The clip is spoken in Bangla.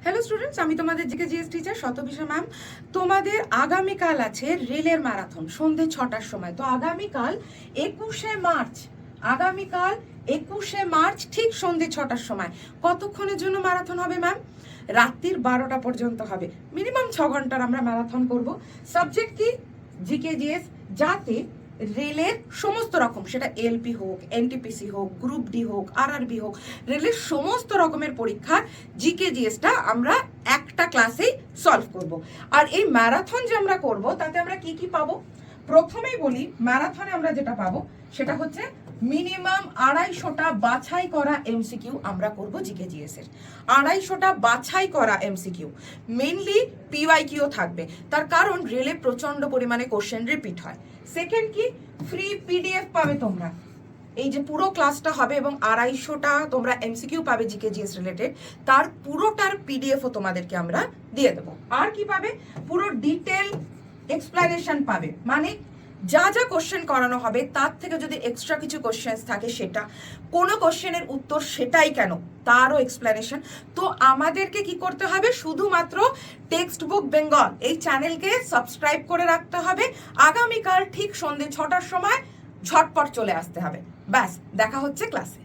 হ্যালো স্টুডেন্টস, আমি তোমাদের জিকে জিএস টিচার শতবিশা ম্যাম। তোমাদের আগামীকাল আছে রেলের ম্যারাথন সন্ধ্যে 6টার সময়। তো আগামীকাল 21শে মার্চ, আগামীকাল 21শে মার্চ ঠিক সন্ধ্যে 6টার সময় কতক্ষণের জন্য ম্যারাথন হবে ম্যাম? রাত্রির 12টা পর্যন্ত হবে। মিনিমাম 6 ঘন্টার আমরা ম্যারাথন করব। সাবজেক্ট কি? জিকে জিএস, যাতে রেলের সমস্ত রকম, সেটা এলপি হোক, এনটিপিসি হোক, গ্রুপ ডি হোক, আরআরবি হোক, রেলের সমস্ত রকমের পরীক্ষার জিকে জিএসটা আমরা একটা ক্লাসেই সলভ করব। আর এই ম্যারাথন যে আমরা করব তাতে আমরা কি কি পাবো? প্রথমেই বলি, ম্যারাথনে আমরা যেটা পাবো সেটা হচ্ছে মিনিমাম 250টা বাছাই করা এমসিকিউ আমরা করব জিকে জিএস এর। 250টা বাছাই করা এমসিকিউ, মেইনলি পিওয়াইকিউ থাকবে, তার কারণ রেলে প্রচন্ড পরিমাণে কোশ্চেন রিপিট হয়। সেকেন্ড কি, ফ্রি পিডিএফ পাবে তোমরা। এই যে পুরো ক্লাসটা হবে এবং 250টা তোমরা এমসিকিউ পাবে জিকে জিএস রিলেটেড, তার পুরোটার পিডিএফও তোমাদেরকে আমরা দিয়ে দেবো। আর কি পাবে? পুরো ডিটেল এক্সপ্লেনেশন পাবে, মানে যা যা কোশ্চেন করানো হবে তার থেকে যদি এক্সট্রা কিছু কোশ্চেন থাকে, সেটা কোনো কোশ্চেনের উত্তর সেটাই কেন তারও এক্সপ্লেনেশন। তো আমাদেরকে কি করতে হবে? শুধুমাত্র টেক্সট বুক বেঙ্গল এই চ্যানেলকে সাবস্ক্রাইব করে রাখতে হবে। আগামীকাল ঠিক সন্ধ্যে 6টার সময় ঝটপট চলে আসতে হবে। ব্যাস, দেখা হচ্ছে ক্লাসে।